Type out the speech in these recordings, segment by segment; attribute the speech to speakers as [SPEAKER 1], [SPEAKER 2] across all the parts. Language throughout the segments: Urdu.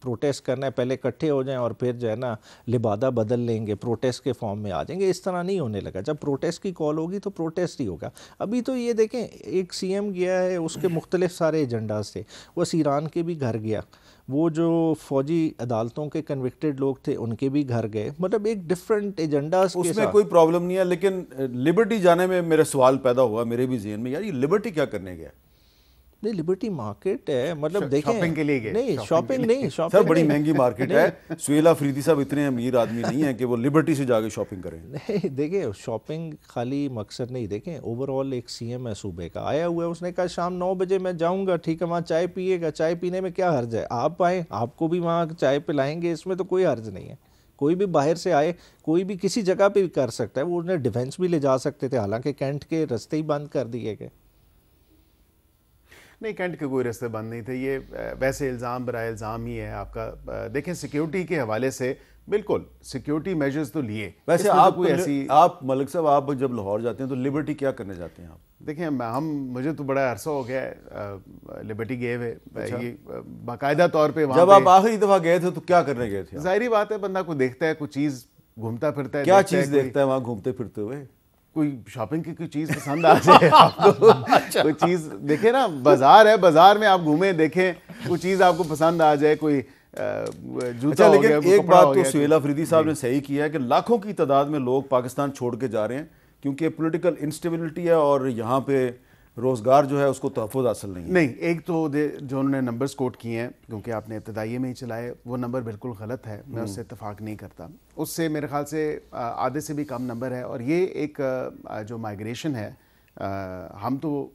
[SPEAKER 1] پروٹیسٹ کرنا ہے پہلے اکٹھے ہو جائیں اور پھر جو ہے نا لبادہ بدل لیں گے, پروٹیسٹ کے فارم میں آ جائیں گے. اس طرح نہیں ہونے لگا. جب پروٹیسٹ کی کال ہوگی تو پروٹیسٹ ہی ہوگا. ابھی تو یہ دیکھیں ایک سی ایم گیا ہے, اس کے مختلف سارے ایجنڈاز تھے. وہ ایران کے بھی گھر گیا, وہ جو فوجی عدالتوں کے کنوکٹڈ لوگ تھے ان کے بھی گھر گئے, مطلب ایک ڈفرینٹ ایجنڈاز کے
[SPEAKER 2] اس میں
[SPEAKER 1] ساتھ.
[SPEAKER 2] کوئی پرابلم نہیں ہے, لیکن لبرٹی جانے میں میرے سوال پیدا ہوا میرے بھی ذہن میں, یار یہ لبرٹی کیا کرنے گیا؟
[SPEAKER 1] نہیں لبرٹی مارکیٹ ہے, مطلب دیکھیں
[SPEAKER 3] شاپنگ کے لیے گئے.
[SPEAKER 1] نہیں شاپنگ نہیں,
[SPEAKER 2] سر
[SPEAKER 1] شاپنگ
[SPEAKER 2] بڑی مہنگی مارکیٹ ہے. سہیل آفریدی صاحب اتنے امیر آدمی نہیں ہیں کہ وہ لبرٹی سے جا کے شاپنگ کریں.
[SPEAKER 1] نہیں دیکھیں شاپنگ خالی مقصد نہیں. دیکھیں اوور آل ایک سی ایم ہے صوبے کا, آیا ہوا ہے, اس نے کہا شام 9 بجے میں جاؤں گا, ٹھیک ہے وہاں چائے پیے گا, چائے پینے میں کیا حرج ہے, آپ آئیں آپ کو بھی وہاں چائے پلائیں گے, اس میں تو کوئی حرج نہیں ہے. کوئی بھی باہر سے آئے, کوئی بھی کسی جگہ پہ بھی کر سکتا ہے. وہ انہیں ڈیفینس بھی لے جا سکتے تھے, حالانکہ کینٹ کے رستے ہی بند کر دیے گئے.
[SPEAKER 3] نہیں کینٹ کے کوئی رستے بند نہیں تھے, یہ ویسے الزام برائے الزام ہی ہے آپ کا. دیکھیں سیکیورٹی کے حوالے سے بالکل سیکیورٹی میجرز تو لیے.
[SPEAKER 2] ویسے آپ ملک صاحب آپ جب لاہور جاتے ہیں تو لبرٹی کیا کرنے جاتے ہیں آپ؟
[SPEAKER 3] دیکھیں مجھے تو بڑا عرصہ ہو گیا ہے لبرٹی گئے ہوئے, یہ باقاعدہ طور پہ وہاں
[SPEAKER 2] جب آپ آخری دفعہ گئے تھے تو کیا کرنے گئے تھے؟
[SPEAKER 3] ظاہری بات ہے بندہ کو دیکھتا ہے کوئی چیز گھومتا پھرتا ہے.
[SPEAKER 2] کیا چیز دیکھتا ہے وہاں گھومتے پھرتے ہوئے؟
[SPEAKER 3] کوئی شاپنگ کی کوئی چیز پسند آ جائے آپ کو, کوئی چیز دیکھیں نا, بازار ہے, بازار میں آپ گھومیں دیکھیں کوئی چیز آپ کو پسند آ جائے, کوئی جوتا ہو گیا,
[SPEAKER 2] لیکن ایک بات تو سہیل آفریدی صاحب نے صحیح کیا ہے کہ لاکھوں کی تعداد میں لوگ پاکستان چھوڑ کے جا رہے ہیں کیونکہ پولیٹیکل انسٹیبلٹی ہے اور یہاں پہ روزگار جو ہے اس کو تحفظ حاصل نہیں ہے.
[SPEAKER 3] نہیں ایک تو جو انہوں نے نمبرز کوٹ کیے ہیں کیونکہ آپ نے ابتدائیے میں ہی چلائے, وہ نمبر بالکل غلط ہے, میں اس سے اتفاق نہیں کرتا. اس سے میرے خیال سے آدھے سے بھی کم نمبر ہے. اور یہ ایک جو مائیگریشن ہے, ہم تو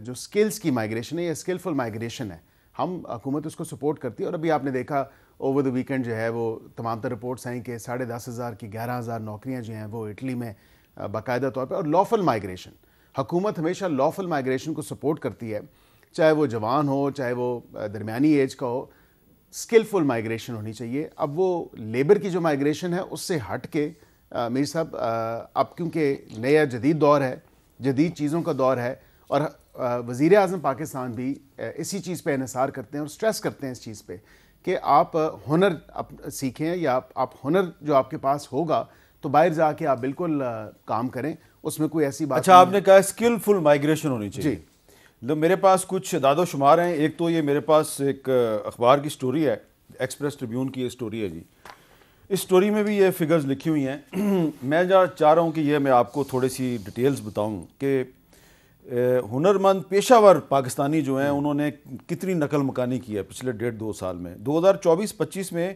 [SPEAKER 3] جو سکلز کی مائیگریشن ہے, یہ اسکلفل مائیگریشن ہے, ہم حکومت اس کو سپورٹ کرتی ہے. اور ابھی آپ نے دیکھا اوور دا ویکنڈ جو ہے وہ تمام تر رپورٹس آئیں کہ 10,500 کی 11,000 نوکریاں جو ہیں وہ اٹلی میں باقاعدہ طور پہ. اور لافل مائیگریشن, حکومت ہمیشہ لافل مائیگریشن کو سپورٹ کرتی ہے, چاہے وہ جوان ہو چاہے وہ درمیانی ایج کا ہو, اسکلفل مائیگریشن ہونی چاہیے. اب وہ لیبر کی جو مائیگریشن ہے اس سے ہٹ کے میر صاحب اب کیونکہ نیا جدید دور ہے, جدید چیزوں کا دور ہے, اور وزیر اعظم پاکستان بھی اسی چیز پہ انحصار کرتے ہیں اور سٹریس کرتے ہیں اس چیز پہ کہ آپ ہنر سیکھیں, یا آپ ہنر جو آپ کے پاس ہوگا تو باہر جا کے آپ بالکل کام کریں, اس میں کوئی ایسی بات.
[SPEAKER 2] اچھا آپ نے کہا اسکلفل مائیگریشن ہونی چاہیے.
[SPEAKER 3] جی
[SPEAKER 2] میرے پاس کچھ اعداد و شمار ہیں. ایک تو یہ میرے پاس ایک اخبار کی سٹوری ہے, ایکسپریس ٹریبیون کی یہ سٹوری ہے جی. اس سٹوری میں بھی یہ فگرز لکھی ہوئی ہیں. میں چاہ رہا ہوں کہ یہ میں آپ کو تھوڑی سی ڈیٹیلز بتاؤں کہ ہنرمند پیشہ ور پاکستانی جو ہیں انہوں نے کتنی نقل مکانی کی ہے پچھلے 1.5-2 سال میں. 2024-25 میں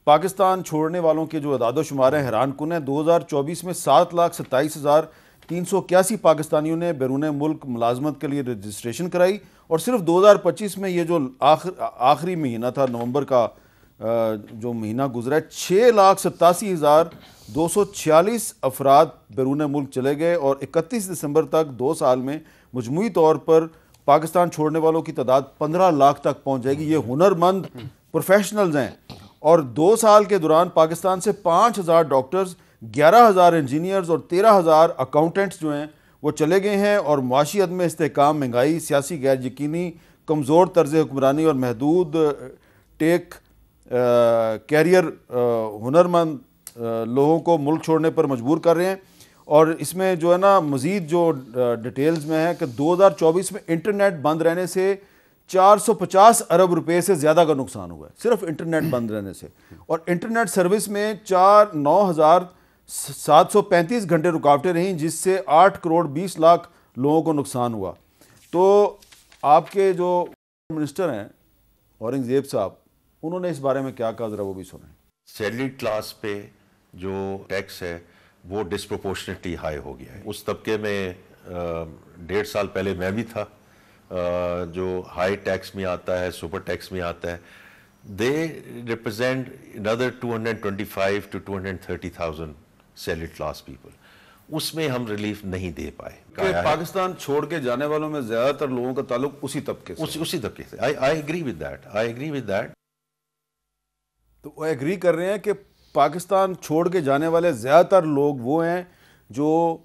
[SPEAKER 2] پاکستان چھوڑنے والوں کے جو اعداد و شمار ہیں حیران کن ہیں. 2024 میں 7,27,381 پاکستانیوں نے بیرون ملک ملازمت کے لیے رجسٹریشن کرائی, اور صرف 2025 میں یہ جو آخری مہینہ تھا نومبر کا جو مہینہ گزرا ہے, 6,87,246 افراد بیرون ملک چلے گئے, اور 31 دسمبر تک 2 سال میں مجموعی طور پر پاکستان چھوڑنے والوں کی تعداد 15 لاکھ تک پہنچ جائے گی. یہ ہنرمند پروفیشنلز ہیں, اور 2 سال کے دوران پاکستان سے 5,000 ڈاکٹرز, 11,000 انجینئرز اور 13,000 اکاؤنٹنٹس جو ہیں وہ چلے گئے ہیں. اور معاشی عدم استحکام, مہنگائی, سیاسی غیر یقینی, کمزور طرز حکمرانی اور محدود ٹیک کیریئر ہنرمند لوگوں کو ملک چھوڑنے پر مجبور کر رہے ہیں. اور اس میں جو ہے نا مزید جو ڈیٹیلز میں ہے کہ 2024 میں انٹرنیٹ بند رہنے سے 450 ارب روپے سے زیادہ کا نقصان ہوا ہے, صرف انٹرنیٹ بند رہنے سے. اور انٹرنیٹ سروس میں 9,735 گھنٹے رکاوٹیں رہیں, جس سے 8 کروڑ 20 لاکھ لوگوں کو نقصان ہوا. تو آپ کے جو منسٹر ہیں اورنگزیب صاحب, انہوں نے اس بارے میں کیا کہا, ذرا وہ بھی سنیں.
[SPEAKER 4] سیلری کلاس پہ جو ٹیکس ہے وہ ڈسپروپورشنیٹلی ہائی ہو گیا ہے. اس طبقے میں 1.5 سال پہلے میں بھی تھا, جو ہائی ٹیکس میں آتا ہے, سپر ٹیکس میں آتا ہے. They represent another 225 to 230,000 salary class people. اس میں ہم ریلیف نہیں دے پائے.
[SPEAKER 2] کہ پاکستان چھوڑ کے جانے والوں میں زیادہ تر لوگوں کا تعلق اسی طبقے سے,
[SPEAKER 4] اسی طبقے سے. I agree with that.
[SPEAKER 2] تو وہ ایگری کر رہے ہیں کہ پاکستان چھوڑ کے جانے والے زیادہ تر لوگ وہ ہیں جو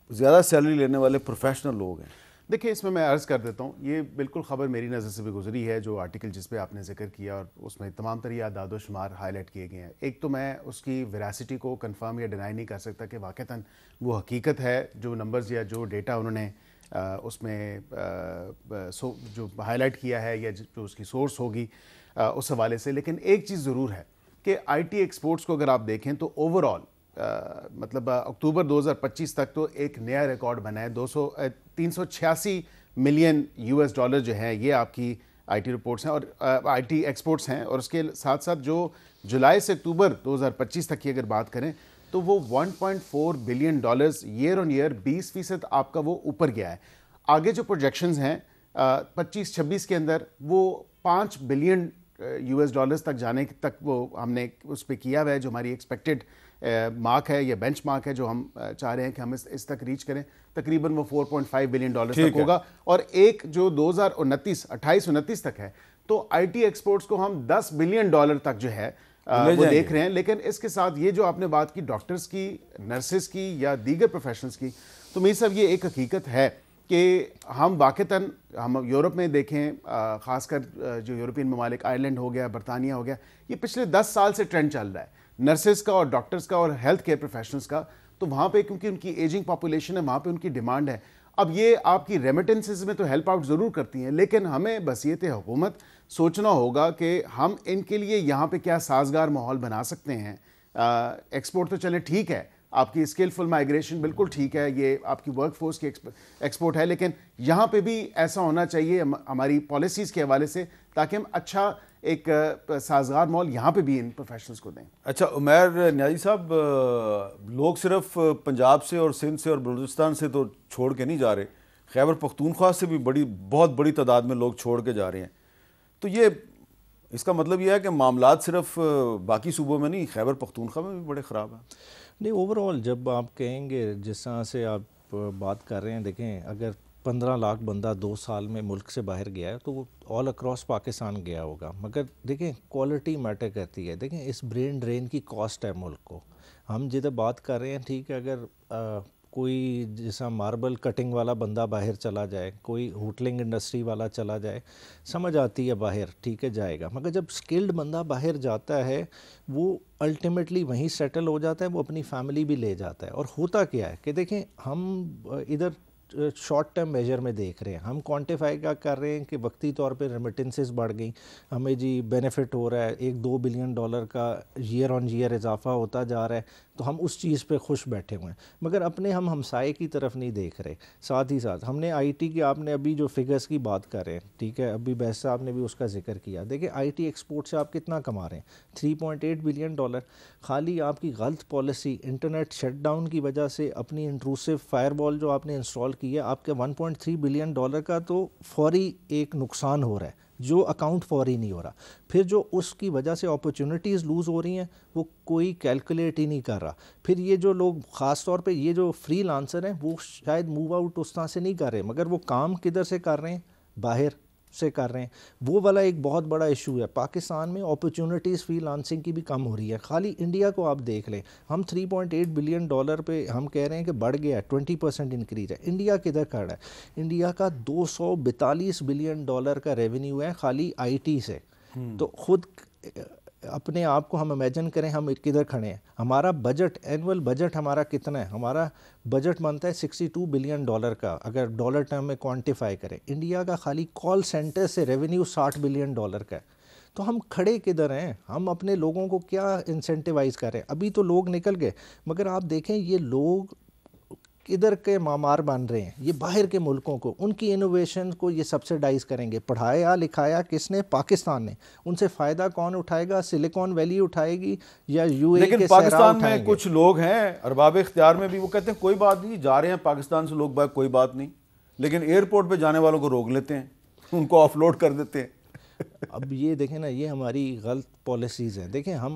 [SPEAKER 2] زیادہ سیلری لینے والے پروفیشنل لوگ ہیں.
[SPEAKER 3] دیکھیں اس میں عرض کر دیتا ہوں، یہ بالکل خبر میری نظر سے بھی گزری ہے، جو آرٹیکل جس پہ آپ نے ذکر کیا اور اس میں تمام تر اعداد و شمار ہائی لائٹ کیے گئے ہیں. ایک تو میں اس کی ویراسٹی کو کنفرم یا ڈینائی نہیں کر سکتا کہ واقعتاً وہ حقیقت ہے، جو نمبرز یا جو ڈیٹا انہوں نے اس میں جو ہائی لائٹ کیا ہے یا جو اس کی سورس ہوگی اس حوالے سے. لیکن ایک چیز ضرور ہے کہ آئی ٹی ایکسپورٹس کو اگر آپ دیکھیں تو اوور آل مطلب اکتوبر 2025 تک تو ایک نیا ریکارڈ بنا ہے. 386 ملین $US جو ہیں یہ آپ کی آئی ٹی رپورٹس ہیں اور آئی ٹی ایکسپورٹس ہیں. اور اس کے ساتھ ساتھ جو جولائی سے اکتوبر 2025 تک کی اگر بات کریں تو وہ $1.4 بلین ایئر آن ایئر 20% آپ کا وہ اوپر گیا ہے. آگے جو پروجیکشنز ہیں 25-26 کے اندر وہ $5 بلین US تک جانے تک وہ ہم نے اس پہ کیا ہوا ہے، جو ہماری ایکسپیکٹڈ مارک ہے یا بینچ مارک ہے جو ہم چاہ رہے ہیں کہ ہم اس تک ریچ کریں. تقریباً وہ $4.5 بلین تک ہوگا. اور ایک جو 2028-29 تک ہے تو آئی ٹی ایکسپورٹس کو ہم $10 بلین تک جو ہے وہ دیکھ رہے ہیں. لیکن اس کے ساتھ یہ جو آپ نے بات کی ڈاکٹرز کی، نرسز کی یا دیگر پروفیشنلز کی، تو میر صاحب یہ ایک حقیقت ہے کہ ہم واقعتاً ہم یورپ میں دیکھیں، خاص کر جو یورپین ممالک، آئرلینڈ ہو گیا، برطانیہ ہو گیا، یہ پچھلے 10 سال سے ٹرینڈ چل رہا ہے نرسز کا اور ڈاکٹرز کا اور ہیلتھ کیئر پروفیشنلز کا. تو وہاں پہ کیونکہ ان کی ایجنگ پاپولیشن ہے، وہاں پہ ان کی ڈیمانڈ ہے. اب یہ آپ کی ریمیٹنسز میں تو ہیلپ آؤٹ ضرور کرتی ہیں، لیکن ہمیں بصیرت حکومت سوچنا ہوگا کہ ہم ان کے لیے یہاں پہ کیا سازگار ماحول بنا سکتے ہیں. ایکسپورٹ تو چلیں ٹھیک ہے، آپ کی اسکلفل مائیگریشن بالکل ٹھیک ہے، یہ آپ کی ورک فورس کی ایکسپورٹ ہے، لیکن یہاں پہ بھی ایسا ہونا چاہیے ہماری پالیسیز کے حوالے سے تاکہ ہم اچھا ایک سازگار ماحول یہاں پہ بھی ان پروفیشنلز کو دیں.
[SPEAKER 2] اچھا عمیر نیازی صاحب، لوگ صرف پنجاب سے اور سندھ سے اور بلوچستان سے تو چھوڑ کے نہیں جا رہے، خیبر پختونخوا سے بھی بہت بڑی تعداد میں لوگ چھوڑ کے جا رہے ہیں. تو یہ اس کا مطلب یہ ہے کہ معاملات صرف باقی صوبوں میں نہیں، خیبر پختونخوا میں بھی بڑے خراب ہیں.
[SPEAKER 1] نہیں، اوور آل جب آپ کہیں گے جس طرح سے آپ بات کر رہے ہیں، دیکھیں اگر 15 لاکھ بندہ 2 سال میں ملک سے باہر گیا ہے تو وہ آل اکراس پاکستان گیا ہوگا. مگر دیکھیں کوالٹی میٹر کرتی ہے. دیکھیں اس برین ڈرین کی کاسٹ ہے ملک کو. ہم جدھر بات کر رہے ہیں ٹھیک ہے، اگر کوئی جیسا ماربل کٹنگ والا بندہ باہر چلا جائے، کوئی ہوٹلنگ انڈسٹری والا چلا جائے، سمجھ آتی ہے باہر ٹھیک ہے جائے گا. مگر جب سکلڈ بندہ باہر جاتا ہے وہ الٹیمیٹلی وہیں سیٹل ہو جاتا ہے، وہ اپنی فیملی بھی لے جاتا ہے. اور ہوتا کیا ہے کہ دیکھیں ہم ادھر شارٹ ٹرم میجر میں دیکھ رہے ہیں، ہم کوانٹیفائی کیا کر رہے ہیں کہ وقتی طور پہ ریمیٹنسز بڑھ گئیں، ہمیں جی بینیفٹ ہو رہا ہے، $1-2 بلین کا ایئر آن ایئر اضافہ ہوتا جا رہا ہے، تو ہم اس چیز پہ خوش بیٹھے ہوئے ہیں. مگر اپنے ہم ہمسائے کی طرف نہیں دیکھ رہے. ساتھ ہی ساتھ ہم نے آئی ٹی کی، آپ نے ابھی جو فگرز کی بات کر رہے ہیں ٹھیک ہے، ابھی بیس صاحب نے بھی اس کا ذکر کیا. دیکھیں آئی ٹی ایکسپورٹ سے آپ کتنا کما رہے ہیں، $3.8 بلین. خالی آپ کی غلط پالیسی، انٹرنیٹ شٹ ڈاؤن کی وجہ سے، اپنی انٹروسو فائر وال جو آپ نے انسٹال کی ہے، آپ کے $1.3 بلین کا تو فوری ایک نقصان ہو رہا ہے جو اکاؤنٹ فوری نہیں ہو رہا. پھر جو اس کی وجہ سے اپرچونٹیز لوز ہو رہی ہیں وہ کوئی کیلکولیٹ ہی نہیں کر رہا. پھر یہ جو لوگ خاص طور پہ یہ جو فری لانسر ہیں وہ شاید موو آؤٹ اس طرح سے نہیں کر رہے، مگر وہ کام کدھر سے کر رہے ہیں، باہر سے کر رہے ہیں. وہ والا ایک بہت بڑا ایشو ہے. پاکستان میں اپرچونٹیز فری لانسنگ کی بھی کم ہو رہی ہے. خالی انڈیا کو آپ دیکھ لیں، ہم $3.8 بلین پہ ہم کہہ رہے ہیں کہ بڑھ گیا ہے، 20% انکریز ہے. انڈیا کدھر کر رہا ہے؟ انڈیا کا $242 بلین کا ریونیو ہے خالی آئی ٹی سے. تو خود اپنے آپ کو ہم امیجن کریں ہم کدھر کھڑے ہیں. ہمارا بجٹ، اینول بجٹ ہمارا کتنا ہے؟ ہمارا بجٹ بنتا ہے $62 بلین کا، اگر ڈالر ٹرم میں کوانٹیفائی کریں. انڈیا کا خالی کال سینٹر سے ریونیو $60 بلین کا ہے. تو ہم کھڑے کدھر ہیں؟ ہم اپنے لوگوں کو کیا انسینٹیوائز کر رہے ہیں؟ ابھی تو لوگ نکل گئے، مگر آپ دیکھیں یہ لوگ کدھر کے معمار بن رہے ہیں، یہ باہر کے ملکوں کو، ان کی انوویشن کو یہ سبسیڈائز کریں گے. پڑھایا لکھایا کس نے؟ پاکستان نے. ان سے فائدہ کون اٹھائے گا؟ سلیکون ویلی اٹھائے گی یا یو اے
[SPEAKER 2] لیکن
[SPEAKER 1] کے
[SPEAKER 2] پاکستان میں کچھ لوگ ہیں ارباب اختیار میں بھی، وہ کہتے ہیں کوئی بات نہیں، جا رہے ہیں پاکستان سے لوگ کوئی بات نہیں، لیکن ایئرپورٹ پہ جانے والوں کو روک لیتے ہیں، ان کو آف لوڈ کر دیتے ہیں.
[SPEAKER 1] اب یہ دیکھیں نا، یہ ہماری غلط پالیسیز ہیں. دیکھیں ہم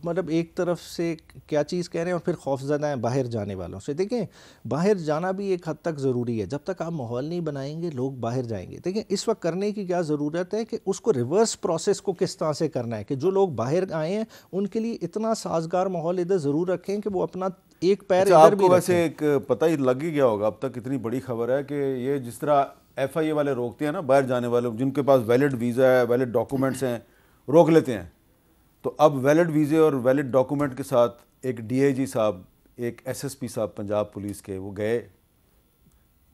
[SPEAKER 1] مطلب ایک طرف سے کیا چیز کہہ رہے ہیں اور پھر خوف زدہ ہیں باہر جانے والوں سے. دیکھیں باہر جانا بھی ایک حد تک ضروری ہے. جب تک آپ ماحول نہیں بنائیں گے لوگ باہر جائیں گے. دیکھیں اس وقت کرنے کی کیا ضرورت ہے کہ اس کو ریورس پروسیس کو کس طرح سے کرنا ہے کہ جو لوگ باہر آئے ہیں ان کے لیے اتنا سازگار ماحول ادھر ضرور رکھیں کہ وہ اپنا ایک پیر
[SPEAKER 2] اچھا
[SPEAKER 1] ادھر
[SPEAKER 2] آپ
[SPEAKER 1] بھی
[SPEAKER 2] کو ویسے
[SPEAKER 1] رکھیں۔
[SPEAKER 2] ایک پتہ ہی لگ ہی گیا ہوگا اب تک، اتنی بڑی خبر ہے کہ یہ جس طرح ایف آئی اے والے روکتے ہیں نا باہر جانے والے جن کے پاس ویلڈ ویزا ہے ویلڈ ڈاکومنٹس ہیں روک لیتے ہیں، تو اب ویلڈ ویزے اور ویلڈ ڈاکومنٹ کے ساتھ ایک ڈی آئی جی صاحب ایک ایس ایس پی صاحب پنجاب پولیس کے وہ گئے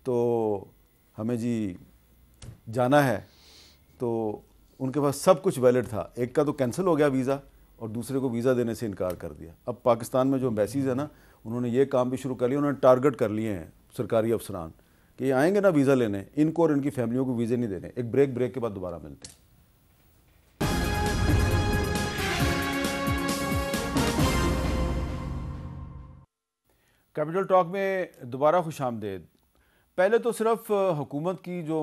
[SPEAKER 2] تو ہمیں جی جانا ہے، تو ان کے پاس سب کچھ ویلڈ تھا، ایک کا تو کینسل ہو گیا ویزا اور دوسرے کو ویزا دینے سے انکار کر دیا۔ اب پاکستان میں جو ایمبیسیز ہیں نا انہوں نے یہ کام بھی شروع کر لیا، انہوں نے ٹارگٹ کر لیے ہیں سرکاری افسران کہ یہ آئیں گے نا ویزا لینے، ان کو اور ان کی فیملیوں کو ویزے نہیں دینے۔ ایک بریک کے بعد دوبارہ ملتے ہیں۔ کیپٹل ٹاک میں دوبارہ خوش آمدید۔ پہلے تو صرف حکومت کی جو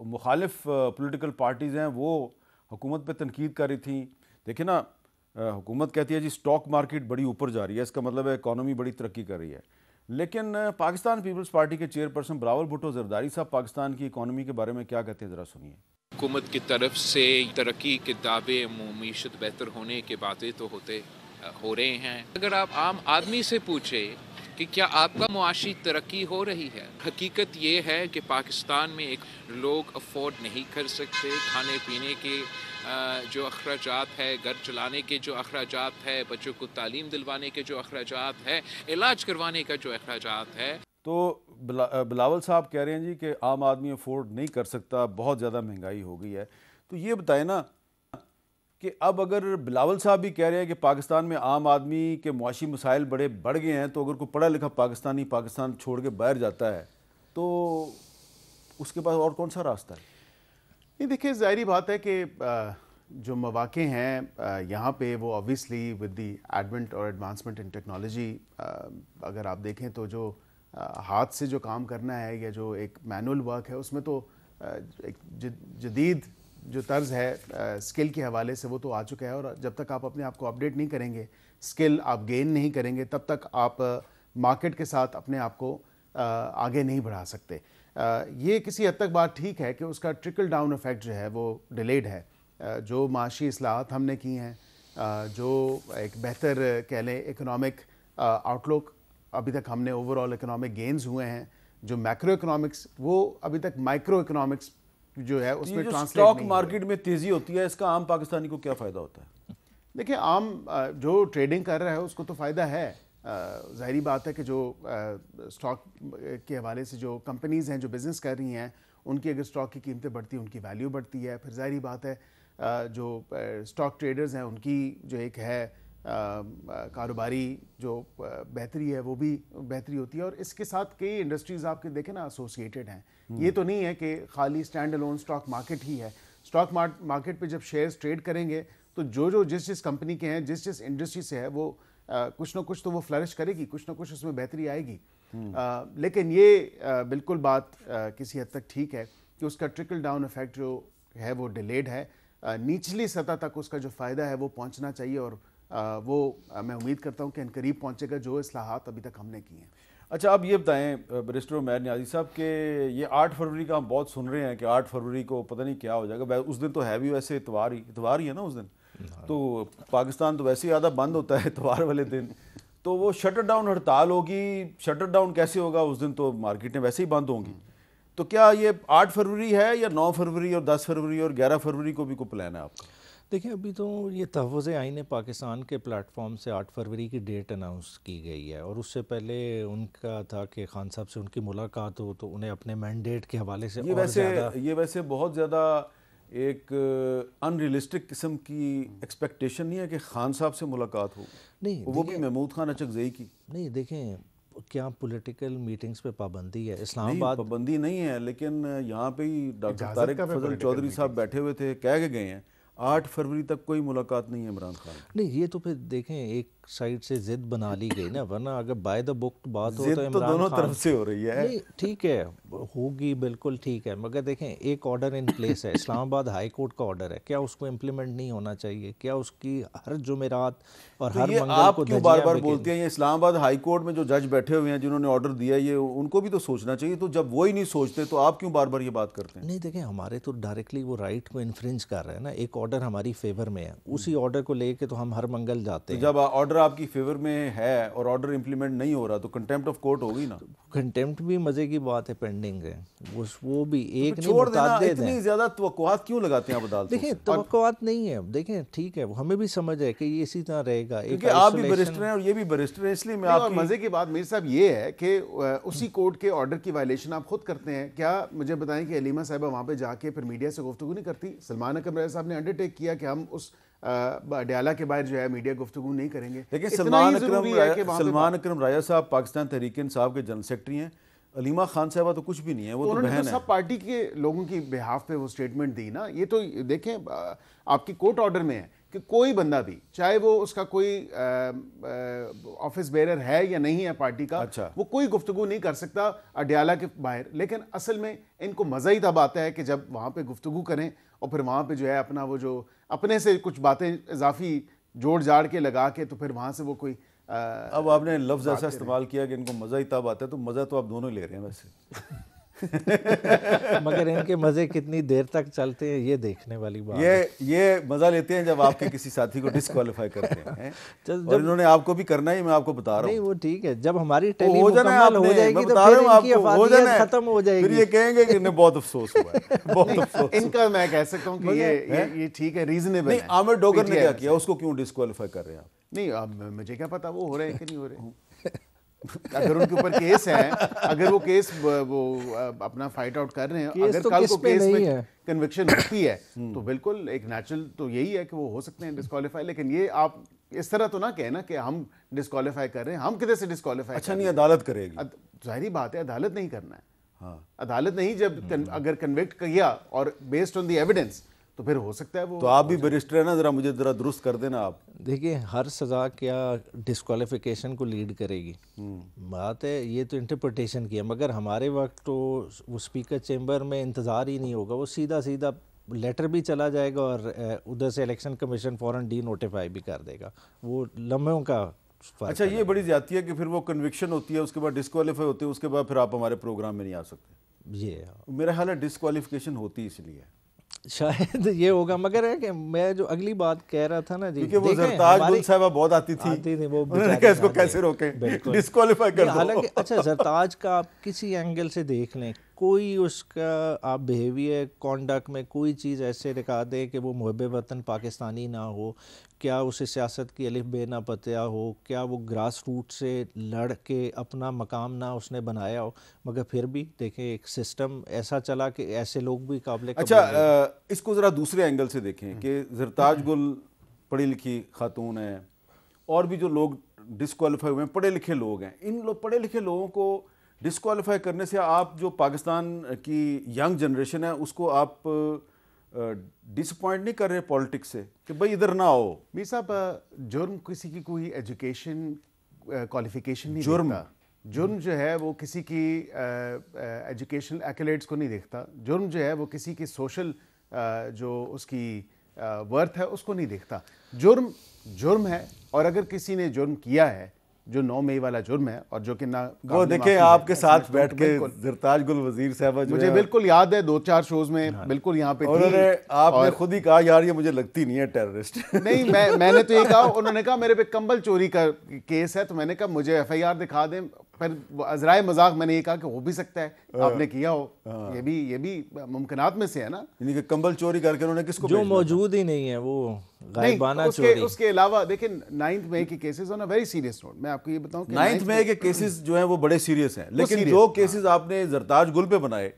[SPEAKER 2] مخالف پولیٹیکل پارٹیز ہیں وہ حکومت پہ تنقید کر رہی تھیں۔ دیکھیں نا حکومت کہتی ہے جی سٹاک مارکیٹ بڑی اوپر جا رہی ہے، اس کا مطلب ہے اکانومی بڑی ترقی کر رہی ہے، لیکن پاکستان پیپلز پارٹی کے چیئرپرسن بلاول بھٹو زرداری صاحب پاکستان کی اکانومی کے بارے میں کیا کہتے ہیں، ذرا سنیے۔
[SPEAKER 5] حکومت کی طرف سے ترقی کے دعوے، معیشت بہتر ہونے کے باتیں تو ہو رہے ہیں۔ اگر آپ عام آدمی سے پوچھے کہ کیا آپ کا معاشی ترقی ہو رہی ہے، حقیقت یہ ہے کہ پاکستان میں لوگ افورڈ نہیں کر سکتے، کھانے پینے کے جو اخراجات ہے، گھر چلانے کے جو اخراجات ہے، بچوں کو تعلیم دلوانے کے جو اخراجات ہے، علاج کروانے کا جو اخراجات ہے۔
[SPEAKER 2] تو بلاول صاحب کہہ رہے ہیں جی کہ عام آدمی افورڈ نہیں کر سکتا، بہت زیادہ مہنگائی ہو گئی ہے۔ تو یہ بتائیں نا کہ اب اگر بلاول صاحب بھی کہہ رہے ہیں کہ پاکستان میں عام آدمی کے معاشی مسائل بڑے بڑھ گئے ہیں، تو اگر کوئی پڑھا لکھا پاکستانی پاکستان چھوڑ کے باہر جاتا ہے تو اس کے پاس اور کون سا راستہ ہے؟
[SPEAKER 3] نہیں دیکھیں، ظاہری بات ہے کہ جو مواقع ہیں یہاں پہ وہ obviously with the advent اور advancement in technology، اگر آپ دیکھیں تو جو ہاتھ سے جو کام کرنا ہے یا جو ایک مینول ورک ہے اس میں تو ایک جدید جو طرز ہے اسکل کے حوالے سے وہ تو آ چکا ہے، اور جب تک آپ اپنے آپ کو اپڈیٹ نہیں کریں گے، اسکل آپ گین نہیں کریں گے، تب تک آپ مارکیٹ کے ساتھ اپنے آپ کو آگے نہیں بڑھا سکتے۔ یہ کسی حد تک بات ٹھیک ہے کہ اس کا ٹرکل ڈاؤن ایفیکٹ جو ہے وہ ڈیلیڈ ہے۔ جو معاشی اصلاحات ہم نے کی ہیں، جو ایک بہتر کہہ لیں اکنامک آؤٹ لک ابھی تک ہم نے اوور آل اکنامک گینز ہوئے ہیں، جو میکرو اکنامکس وہ ابھی تک مائکرو اکنامکس جو ہے اس میں ٹرانسلیٹ نہیں
[SPEAKER 2] سٹاک مارکیٹ میں تیزی ہوتی ہے، اس کا عام پاکستانی کو کیا فائدہ ہوتا ہے؟
[SPEAKER 3] دیکھیں عام جو ٹریڈنگ کر رہا ہے اس کو تو فائدہ ہے۔ ظاہری بات ہے کہ جو سٹاک کے حوالے سے جو کمپنیز ہیں جو بزنس کر رہی ہیں ان کی اگر سٹاک کی قیمتیں بڑھتی ہیں ان کی ویلیو بڑھتی ہے، پھر ظاہری بات ہے جو سٹاک ٹریڈرز ہیں ان کی جو ایک ہے کاروباری جو بہتری ہے وہ بھی بہتری ہوتی ہے۔ اور اس کے ساتھ کئی انڈسٹریز آپ کے دیکھیں نا ایسوسیٹڈ ہیں، یہ تو نہیں ہے کہ خالی اسٹینڈ الون سٹاک مارکیٹ ہی ہے۔ سٹاک مارکیٹ پہ جب شیئرز ٹریڈ کریں گے تو جو جس کمپنی کے ہیں، جس انڈسٹری سے ہے، وہ کچھ نہ کچھ تو وہ فلرش کرے گی، کچھ نہ کچھ اس میں بہتری آئے گی۔ لیکن یہ بالکل بات کسی حد تک ٹھیک ہے کہ اس کا ٹرکل ڈاؤن ایفیکٹ جو ہے وہ ڈیلیڈ ہے، نیچلی سطح تک اس کا جو فائدہ ہے وہ پہنچنا چاہیے، اور وہ میں امید کرتا ہوں کہ ان قریب پہنچے گا جو اصلاحات ابھی تک ہم نے کی ہیں۔
[SPEAKER 2] اچھا آپ یہ بتائیں بیرسٹر عمیر نیازی صاحب کہ یہ 8 فروری کا ہم بہت سن رہے ہیں کہ 8 فروری کو پتہ نہیں کیا ہو جائے گا، اس دن تو ہے بھی ویسے اتوار ہی ہے نا اس دن، تو پاکستان تو ویسے ہی آدھا بند ہوتا ہے اتوار والے دن، تو وہ شٹر ڈاؤن ہڑتال ہوگی۔ شٹر ڈاؤن کیسے ہوگا؟ اس دن تو مارکیٹیں ویسے ہی بند ہوں گی، تو کیا یہ 8 فروری ہے یا 9 فروری اور 10 فروری اور 11 فروری کو بھی کوئی پلان ہے آپ کا؟
[SPEAKER 1] دیکھیں ابھی تو یہ تحفظ آئین پاکستان کے پلیٹ فارم سے 8 فروری کی ڈیٹ اناؤنس کی گئی ہے، اور اس سے پہلے ان کا تھا کہ خان صاحب سے ان کی ملاقات ہو تو انہیں اپنے مینڈیٹ کے حوالے سے
[SPEAKER 2] یہ ویسے بہت زیادہ ایک ان ریئلسٹک قسم کی ایکسپیکٹیشن نہیں ہے کہ خان صاحب سے ملاقات ہو،
[SPEAKER 1] نہیں
[SPEAKER 2] وہ بھی محمود خان اچکزئی کی۔
[SPEAKER 1] نہیں دیکھیں کیا پولیٹیکل میٹنگز پہ پابندی ہے؟ اسلام
[SPEAKER 2] نہیں
[SPEAKER 1] آباد
[SPEAKER 2] پابندی نہیں ہے، لیکن یہاں پہ ہی ڈاکٹر طارق فضل چودھری صاحب بیٹھے ہوئے تھے، کہہ کے گئے ہیں 8 فروری تک کوئی ملاقات نہیں ہے عمران خان۔
[SPEAKER 1] نہیں یہ تو پھر دیکھیں ایک سائڈ سے ضد بنا لی گئی نا، ورنہ اگر بائی دا بک بات ہو تو
[SPEAKER 2] ضد تو دونوں طرف سے ہو رہی ہے۔
[SPEAKER 1] نہیں ٹھیک ہے ہوگی، بالکل ٹھیک ہے، مگر دیکھیں ایک آرڈر ان پلیس ہے، اسلام آباد ہائی کورٹ کا آرڈر ہے، کیا اس کو امپلیمنٹ نہیں ہونا چاہیے؟ کیا اس کی ہر جمعرات اور ہر منگل
[SPEAKER 2] آپ
[SPEAKER 1] کو
[SPEAKER 2] کیوں بار بار بولتے ہیں؟ یہ اسلام آباد ہائی کورٹ میں جو جج بیٹھے ہوئے ہیں جنہوں نے آرڈر دیا ہے، یہ ان کو بھی تو سوچنا چاہیے، تو جب وہی نہیں سوچتے تو آپ کیوں بار بار یہ بات کرتے ہیں؟
[SPEAKER 1] نہیں دیکھیں ہمارے تو ڈائریکٹلی وہ رائٹ کو انفرنج کر رہے ہیں نا، ایک آرڈر ہماری فیور میں ہے، اسی آرڈر کو لے کے تو ہم ہر منگل جاتے ہیں۔
[SPEAKER 2] جب آرڈر آپ کی فیور میں ہے اور آرڈر امپلیمنٹ نہیں ہو رہا تو کنٹیمپٹ آف کورٹ ہوگی نا.
[SPEAKER 1] کنٹیمپٹ بھی مزے کی بات ہے، پینڈنگ ہے وہ بھی ایک نہیں
[SPEAKER 2] چھوڑ دینا.
[SPEAKER 1] متعدد
[SPEAKER 2] اتنی
[SPEAKER 1] ہیں.
[SPEAKER 2] زیادہ توقعات کیوں لگاتے ہیں آپ عدالتوں سے؟
[SPEAKER 1] دیکھیں توقعات نہیں ہے، دیکھیں ٹھیک ہے ہمیں بھی سمجھ ہے کہ یہ اسی طرح رہے گا.
[SPEAKER 2] کیونکہ آپ بھی بیرسٹر ہیں اور یہ بھی بیرسٹر ہیں، اس لیے میں
[SPEAKER 3] اور مزے کی بات میر صاحب یہ ہے کہ اسی کورٹ کے آرڈر کی وائلیشن آپ خود کرتے ہیں. کیا مجھے بتائیں کہ علیمہ صاحبہ وہاں پہ جا کے پھر میڈیا سے گفتگو نہیں کرتی؟ سلمان اکرم رضا صاحب نے انڈرٹیک کیا کہ ہم اس ڈیالہ کے باہر جو ہے میڈیا گفتگو نہیں کریں گے.
[SPEAKER 2] لیکن سلمان اکرم راجہ صاحب پاکستان تحریک انصاف کے جنرل سیکرٹری ہیں، علیمہ خان صاحبہ تو کچھ بھی نہیں ہے، وہ تو بہن ہے.
[SPEAKER 3] سب پارٹی کے لوگوں کی بہاف پہ وہ سٹیٹمنٹ دی نا. یہ تو دیکھیں آپ کی کورٹ آرڈر میں ہے کہ کوئی بندہ بھی چاہے وہ اس کا کوئی آفس بیرر ہے یا نہیں ہے پارٹی کا، وہ کوئی گفتگو نہیں کر سکتا اڈیالہ کے باہر. لیکن اصل میں ان کو مزہ ہی تب آتا ہے کہ جب وہاں پہ گفتگو کریں اور پھر وہاں پہ جو ہے اپنا وہ جو اپنے سے کچھ باتیں اضافی جوڑ جاڑ کے لگا کے تو پھر وہاں سے وہ کوئی
[SPEAKER 2] اب آپ نے لفظ ایسا استعمال کیا کہ ان کو مزہ ہی تب آتا ہے، تو مزہ تو آپ دونوں لے رہے ہیں ویسے.
[SPEAKER 1] مگر ان کے مزے کتنی دیر تک چلتے ہیں یہ دیکھنے والی بات ہے.
[SPEAKER 2] یہ مزہ لیتے ہیں جب آپ کے کسی ساتھی کو ڈسکوالیفائی کرتے ہیں، اور انہوں نے آپ کو بھی کرنا ہی، میں آپ کو بتا رہا ہوں.
[SPEAKER 1] نہیں وہ ٹھیک ہے، جب ہماری ٹیلی مکمل ہو جائے گی تو پھر ان کی افادیت ختم ہو جائے گی.
[SPEAKER 2] پھر یہ کہیں گے کہ انہیں بہت افسوس ہوا ہے، بہت افسوس.
[SPEAKER 3] ان کا میں کہہ سکتا ہوں کہ یہ ٹھیک ہے، ریزنیبل ہے.
[SPEAKER 2] نہیں عامر ڈوگر نے کیا کیا، اس کو کیوں ڈسکوالیفائی کر رہے ہیں آپ؟
[SPEAKER 3] نہیں اب مجھے کیا پتا وہ ہو رہے ہیں کہ نہیں ہو رہے. اگر ان کے اوپر کیس ہے، اگر وہ کیس وہ اپنا فائٹ آؤٹ کر رہے ہیں، اگر کل کو کیس میں کنوکشن ہوتی ہے تو بالکل ایک نیچرل تو یہی ہے کہ وہ ہو سکتے ہیں ڈسکوالیفائی. لیکن یہ آپ اس طرح تو نہ کہیں نا کہ ہم ڈسکوالیفائی کر رہے ہیں. ہم کدھر سے ڈسکوالیفائی؟
[SPEAKER 2] اچھا نہیں، عدالت کرے گی.
[SPEAKER 3] ظاہری بات ہے عدالت نہیں کرنا ہے. عدالت نہیں، جب اگر کنوکٹ کیا اور بیسڈ آن دی ایویڈنس تو پھر ہو سکتا ہے وہ.
[SPEAKER 2] تو آپ بھی بیرسٹر ہے نا، مجھے ذرا درست کر دینا آپ.
[SPEAKER 1] دیکھیے ہر سزا کیا ڈسکوالیفیکیشن کو لیڈ کرے گی، بات ہے یہ تو انٹرپریٹیشن کی ہے. مگر ہمارے وقت تو وہ اسپیکر چیمبر میں انتظار ہی نہیں ہوگا، وہ سیدھا لیٹر بھی چلا جائے گا اور ادھر سے الیکشن کمیشن فوراً ڈی نوٹیفائی بھی کر دے گا. وہ لمحوں کا.
[SPEAKER 2] اچھا یہ بڑی زیادتی ہے کہ پھر وہ کنوکشن ہوتی ہے، اس کے بعد ڈسکوالیفائی ہوتے ہیں، اس کے بعد پھر آپ ہمارے پروگرام میں نہیں آ سکتے.
[SPEAKER 1] یہ
[SPEAKER 2] میرا خیال ہے ڈسکوالیفیکیشن ہوتی اس لیے
[SPEAKER 1] شاید یہ ہوگا. مگر ہے کہ میں جو اگلی بات کہہ رہا تھا نا جی،
[SPEAKER 2] کیونکہ وہ زرتاج گل صاحبہ بہت آتی تھی، انہوں نے کہا اس کو کیسے روکیں، ڈسکوالیفائی کر دو.
[SPEAKER 1] حالانکہ اچھا زرتاج کا آپ کسی اینگل سے دیکھ لیں، کوئی اس کا آپ بیہیویئر کانڈکٹ میں کوئی چیز ایسے دکھا دیں کہ وہ محب وطن پاکستانی نہ ہو، کیا اسے سیاست کی الف بے نہ پتہ ہو، کیا وہ گراس روٹ سے لڑ کے اپنا مقام نہ اس نے بنایا ہو، مگر پھر بھی دیکھیں ایک سسٹم ایسا چلا کہ ایسے لوگ بھی قابل.
[SPEAKER 2] اچھا اس کو ذرا دوسرے اینگل سے دیکھیں کہ زرتاج گل پڑھی لکھی خاتون ہیں، اور بھی جو لوگ ڈسکوالیفائی ہوئے ہیں پڑھے لکھے لوگ ہیں. ان پڑھے لکھے لوگوں کو ڈسکوالیفائی کرنے سے آپ جو پاکستان کی ینگ جنریشن ہے اس کو آپ ڈس اپوائنٹ نہیں کر رہے پالیٹکس سے کہ بھائی ادھر نہ آؤ؟
[SPEAKER 3] میر صاحب جرم کسی کی کوئی ایجوکیشن کوالیفیکیشن نہیں دیکھتا. جرم جو ہے وہ کسی کی ایجوکیشنل ایکولیٹس کو نہیں دیکھتا. جرم جو ہے وہ کسی کی سوشل جو اس کی ورتھ ہے اس کو نہیں دیکھتا. جرم ہے، اور اگر کسی نے جرم کیا ہے جو 9 مئی والا جرم ہے اور جو کہ نہ
[SPEAKER 2] وہ دیکھیں آپ کے ساتھ بیٹھ کے زرتاج گل وزیر صاحبہ
[SPEAKER 3] مجھے بالکل یاد ہے 2-4 شوز میں بالکل یہاں پہ تھی.
[SPEAKER 2] آپ نے خود ہی کہا یار یہ مجھے لگتی نہیں ہے ٹیررسٹ.
[SPEAKER 3] نہیں میں نے تو یہ کہا، انہوں نے کہا میرے پہ کمبل چوری کا کیس ہے، تو میں نے کہا مجھے ایف آئی آر دکھا دیں. پھر عذرائے مذاق میں نے یہ کہا کہ ہو بھی سکتا ہے آپ نے کیا ہو، یہ بھی ممکنات میں سے ہے نا.
[SPEAKER 2] یعنی کہ کمبل چوری کر کے انہوں نے کس کو
[SPEAKER 1] جو موجود ہی نہیں ہے وہ غائبانہ چوری.
[SPEAKER 3] اس کے علاوہ دیکھیں 9 مئی کے cases on a very serious note, میں آپ کو یہ بتاؤں کہ
[SPEAKER 2] 9 مئی کے کیسز جو ہیں وہ بڑے سیریس ہیں، لیکن جو کیسز آپ نے زرتاج گل پہ بنائے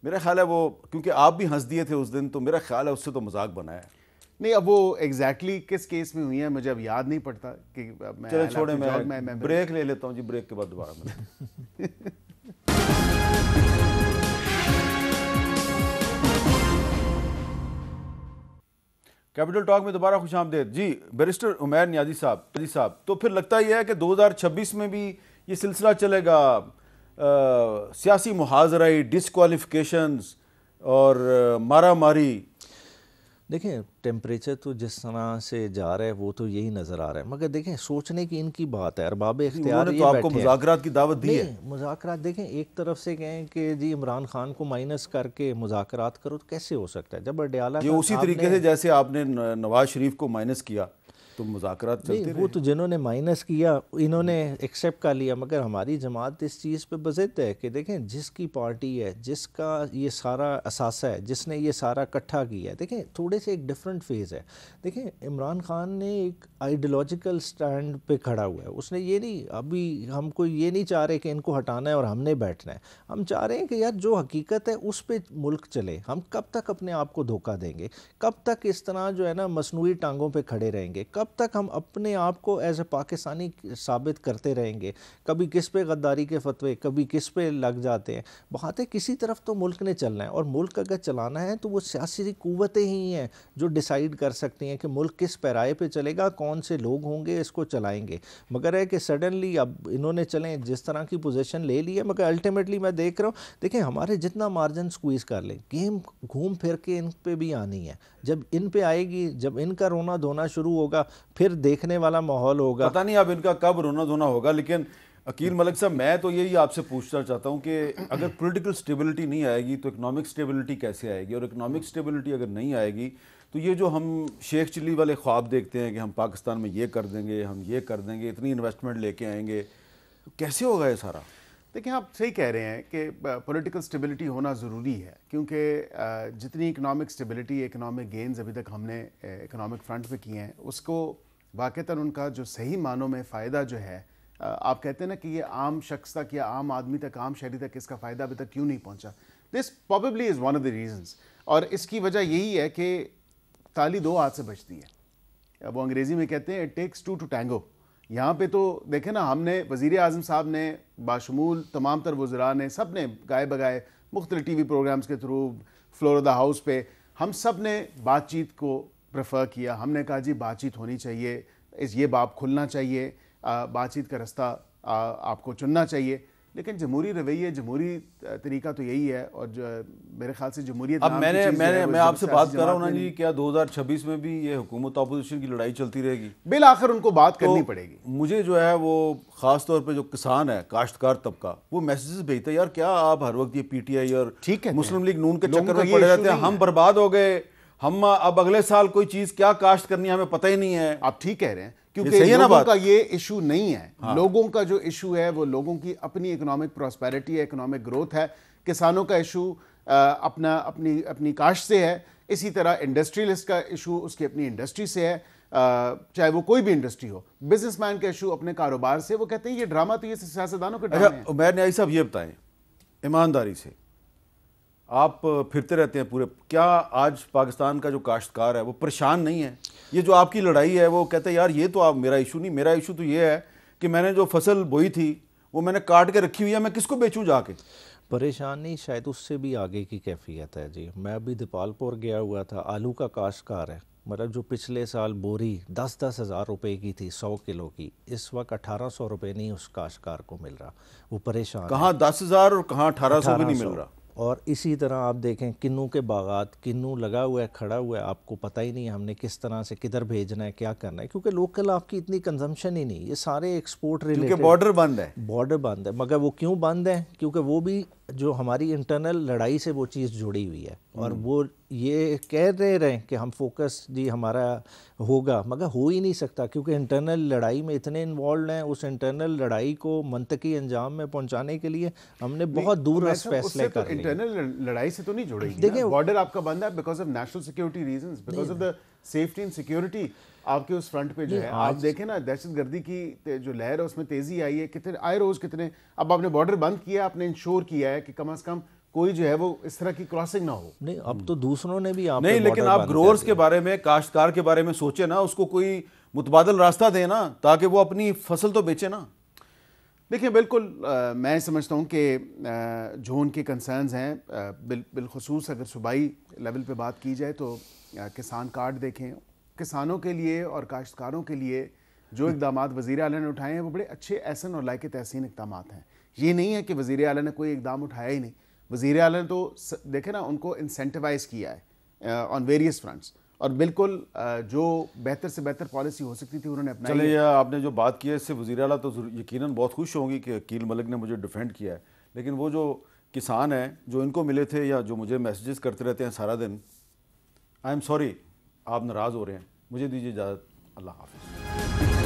[SPEAKER 2] میرا خیال ہے وہ، کیونکہ آپ بھی ہنس دیے تھے اس دن، تو میرا خیال ہے اس سے تو مذاق بنایا ہے.
[SPEAKER 3] نہیں اب وہ ایگزیکٹلی کس کیس میں ہوئی ہیں مجھے اب یاد نہیں پڑتا کہ
[SPEAKER 2] چلے چھوڑیں، میں بریک لے لیتا ہوں جی، بریک کے بعد دوبارہ ملیں. کیپٹل ٹاک میں دوبارہ خوش آمدید جی. بیرسٹر عمیر نیازی صاحب تو پھر لگتا یہ ہے کہ 2026 میں بھی یہ سلسلہ چلے گا، سیاسی محاذرائی، ڈسکوالیفیکیشنز اور مارا ماری.
[SPEAKER 1] دیکھیں ٹیمپریچر تو جس طرح سے جا رہا ہے وہ تو یہی نظر آ رہا ہے. مگر دیکھیں سوچنے کی ان کی بات ہے، ارباب اختیار یہ
[SPEAKER 2] تو آپ
[SPEAKER 1] بیٹھے
[SPEAKER 2] کو
[SPEAKER 1] ہیں.
[SPEAKER 2] مذاکرات کی دعوت دی ہے.
[SPEAKER 1] مذاکرات دیکھیں ایک طرف سے کہیں کہ جی عمران خان کو مائنس کر کے مذاکرات کرو تو کیسے ہو سکتا ہے؟ جب اڈیالہ
[SPEAKER 2] یہ اسی طریقے سے جیسے آپ نے نواز شریف کو مائنس کیا تو مذاکرات چلتے
[SPEAKER 1] نہیں،
[SPEAKER 2] رہے.
[SPEAKER 1] وہ تو جنہوں نے مائنس کیا انہوں نے ایکسیپٹ کر لیا، مگر ہماری جماعت اس چیز پہ بضد ہے کہ دیکھیں جس کی پارٹی ہے، جس کا یہ سارا اثاثہ ہے، جس نے یہ سارا اکٹھا کیا ہے، دیکھیں تھوڑے سے ایک ڈیفرنٹ فیز ہے. دیکھیں عمران خان نے ایک آئیڈیولوجیکل سٹینڈ پہ کھڑا ہوا ہے. اس نے یہ نہیں، ابھی ہم کو یہ نہیں چاہ رہے کہ ان کو ہٹانا ہے اور ہم نے بیٹھنا ہے. ہم چاہ رہے ہیں کہ یار جو حقیقت ہے اس پہ ملک چلے. ہم کب تک اپنے آپ کو دھوکہ دیں گے؟ کب تک اس طرح جو ہے نا مصنوعی ٹانگوں پہ کھڑے رہیں گے؟ کب تک ہم اپنے آپ کو ایز اے پاکستانی ثابت کرتے رہیں گے؟ کبھی کس پہ غداری کے فتوے، کبھی کس پہ لگ جاتے ہیں. باتیں کسی طرف تو ملک نے چلنا ہے، اور ملک اگر چلانا ہے تو وہ سیاسی قوتیں ہی ہیں جو ڈیسائیڈ کر سکتی ہیں کہ ملک کس پیرائے پہ چلے گا، کون سے لوگ ہوں گے اس کو چلائیں گے. مگر ہے کہ سڈنلی اب انہوں نے چلیں جس طرح کی پوزیشن لے لی ہے، مگر الٹیمیٹلی میں دیکھ رہا ہوں دیکھیں ہمارے جتنا مارجن سکویز کر لیں، گیم گھوم پھر کے ان پہ بھی آنی ہے. جب ان پہ آئے گی، جب ان کا رونا دھونا شروع ہوگا، پھر دیکھنے والا ماحول ہوگا.
[SPEAKER 2] پتہ نہیں اب ان کا کب رونا دھونا ہوگا. لیکن عقیل ملک صاحب، میں تو یہی آپ سے پوچھنا چاہتا ہوں کہ اگر پولیٹیکل سٹیبلٹی نہیں آئے گی تو اکنامک سٹیبلٹی کیسے آئے گی؟ اور اکنامک سٹیبلٹی اگر نہیں آئے گی تو یہ جو ہم شیخ چلی والے خواب دیکھتے ہیں کہ ہم پاکستان میں یہ کر دیں گے، ہم یہ کر دیں گے، اتنی انویسٹمنٹ لے کے آئیں گے، کیسے ہوگا یہ سارا؟
[SPEAKER 3] دیکھیں آپ صحیح کہہ رہے ہیں کہ پولیٹیکل سٹیبلٹی ہونا ضروری ہے، کیونکہ جتنی اکنامک سٹیبلٹی، اکنامک گینز ابھی تک ہم نے اکنامک فرنٹ پہ کیے ہیں، اس کو واقعتاً ان کا جو صحیح معنوں میں فائدہ جو ہے، آپ کہتے ہیں نا کہ یہ عام شخص تک یا عام آدمی تک، عام شہری تک اس کا فائدہ ابھی تک کیوں نہیں پہنچا؟ This probably is one of the reasons. اور اس کی وجہ یہی ہے کہ تالی دو ہاتھ سے بجتی ہے. وہ انگریزی میں کہتے ہیں it takes to to tango. یہاں پہ تو دیکھیں نا، ہم نے وزیر اعظم صاحب نے باشمول تمام تر وزراء نے، سب نے گائے بگائے مختلف ٹی وی پروگرامز کے through, floor of the house پہ، ہم سب نے بات چیت کو پریفر کیا. ہم نے کہا جی بات چیت ہونی چاہیے، یہ باب کھلنا چاہیے، بات چیت کا رستہ آپ کو چننا چاہیے. لیکن جمہوری رویہ، جمہوری طریقہ تو یہی ہے. اور جو میرے خیال سے جمہوریت
[SPEAKER 2] اب میں آپ سے بات کر رہا ہوں نا جی، کیا 2026 میں بھی یہ حکومت اپوزیشن کی لڑائی چلتی رہے گی؟
[SPEAKER 3] بالآخر ان کو بات کرنی پڑے گی.
[SPEAKER 2] مجھے جو ہے وہ خاص طور پہ جو کسان ہے، کاشتکار طبقہ، وہ میسیجز بھیجتا ہے، یار کیا آپ ہر وقت یہ پی ٹی آئی اور مسلم لیگ نون کے چکر میں پڑے رہتے ہیں؟ ہم برباد ہو گئے، ہم اب اگلے سال کوئی چیز کیا کاشت کرنی ہے ہمیں پتہ ہی نہیں ہے.
[SPEAKER 3] آپ ٹھیک کہہ رہے ہیں، کیونکہ لوگوں کا یہ ایشو نہیں ہے. لوگوں کا جو ایشو ہے وہ لوگوں کی اپنی اکنامک پراسپیرٹی ہے، اکنامک گروتھ ہے. کسانوں کا ایشو اپنی کاشت سے ہے. اسی طرح انڈسٹریلسٹ کا ایشو اس کی اپنی انڈسٹری سے ہے، چاہے وہ کوئی بھی انڈسٹری ہو. بزنس مین کا ایشو اپنے کاروبار سے. وہ کہتے ہیں یہ ڈرامہ تو یہ سیاستدانوں کے ڈرامے ہیں.
[SPEAKER 2] عمیر نیازی صاحب یہ بتائیں ایمانداری سے، آپ پھرتے رہتے ہیں پورے، کیا آج پاکستان کا جو کاشتکار ہے وہ پریشان نہیں ہے؟ یہ جو آپ کی لڑائی ہے، وہ کہتے ہیں یار یہ تو آپ میرا ایشو نہیں، میرا ایشو تو یہ ہے کہ میں نے جو فصل بوئی تھی وہ میں نے کاٹ کے رکھی ہوئی ہے، میں کس کو بیچوں جا کے؟
[SPEAKER 1] پریشانی شاید اس سے بھی آگے کی کیفیت ہے جی. میں ابھی دیپال پور گیا ہوا تھا، آلو کا کاشتکار ہے، مطلب جو پچھلے سال بوری 10-10 ہزار روپے کی تھی 100 کلو کی، اس وقت 1800 روپے نہیں اس کاشتکار کو مل رہا. وہ پریشان،
[SPEAKER 2] کہاں 10,000 اور کہاں 1800 بھی نہیں مل رہا.
[SPEAKER 1] اور اسی طرح آپ دیکھیں کنو کے باغات، کنو لگا ہوا ہے، کھڑا ہوا ہے، آپ کو پتہ ہی نہیں ہم نے کس طرح سے کدھر بھیجنا ہے، کیا کرنا ہے، کیونکہ لوکل آپ کی اتنی کنزمپشن ہی نہیں. یہ سارے ایکسپورٹ ریلیٹڈ،
[SPEAKER 2] کیونکہ بارڈر بند ہے.
[SPEAKER 1] بارڈر بند ہے. مگر وہ کیوں بند ہے؟ کیونکہ وہ بھی جو ہماری انٹرنل لڑائی سے وہ چیز جڑی ہوئی ہے. اور وہ یہ کہہ رہے کہ ہم فوکس جی ہمارا ہوگا، مگر ہو ہی نہیں سکتا، کیونکہ انٹرنل لڑائی میں اتنے انوالوڈ ہیں. اس انٹرنل لڑائی کو منطقی انجام میں پہنچانے کے لیے ہم نے بہت دور رس فیصلے کر لیے.
[SPEAKER 3] انٹرنل لڑائی سے تو نہیں جڑے گی. بارڈر آپ کا بند ہے because of national security reasons, because of the safety and security. آپ کے اس فرنٹ پہ جو ہے آپ دیکھیں نا، دہشت گردی کی جو لہر ہے اس میں تیزی آئی ہے. کتنے آئے روز کتنے، اب آپ نے بارڈر بند کیا، آپ نے انشور کیا ہے کہ کم از کم کوئی جو ہے وہ اس طرح کی کراسنگ نہ ہو.
[SPEAKER 1] نہیں اب تو دوسروں نے بھی آپ
[SPEAKER 2] نہیں، لیکن آپ گروورز کے بارے میں، کاشتکار کے بارے میں سوچیں نا، اس کو کوئی متبادل راستہ دیں نا تاکہ وہ اپنی فصل تو بیچے نا.
[SPEAKER 3] دیکھیں بالکل میں سمجھتا ہوں کہ جو ان کے کنسرنز ہیں، بالخصوص اگر صوبائی لیول پہ بات کی جائے تو کسان کارڈ دیکھیں. کسانوں کے لیے اور کاشتکاروں کے لیے جو اقدامات وزیر اعلیٰ نے اٹھائے ہیں وہ بڑے اچھے احسن اور لائق تحسین اقدامات ہیں. یہ نہیں ہے کہ وزیر اعلیٰ نے کوئی اقدام اٹھایا ہی نہیں. وزیر اعلیٰ نے تو دیکھیں نا ان کو انسینٹیوائز کیا ہے آن ویریس فرنٹس، اور بالکل جو بہتر سے بہتر پالیسی ہو سکتی تھی انہوں نے اپنائی.
[SPEAKER 2] چلے آپ نے جو بات کی ہے اس سے وزیر اعلیٰ تو یقیناً بہت خوش ہوں گی کہ عقیل ملک نے مجھے ڈیفینڈ کیا ہے. لیکن وہ جو کسان ہیں جو ان کو ملے تھے یا جو مجھے میسیجز کرتے رہتے ہیں سارا دن، آئی ایم سوری، آپ ناراض ہو رہے ہیں. مجھے دیجیے اجازت. اللہ حافظ.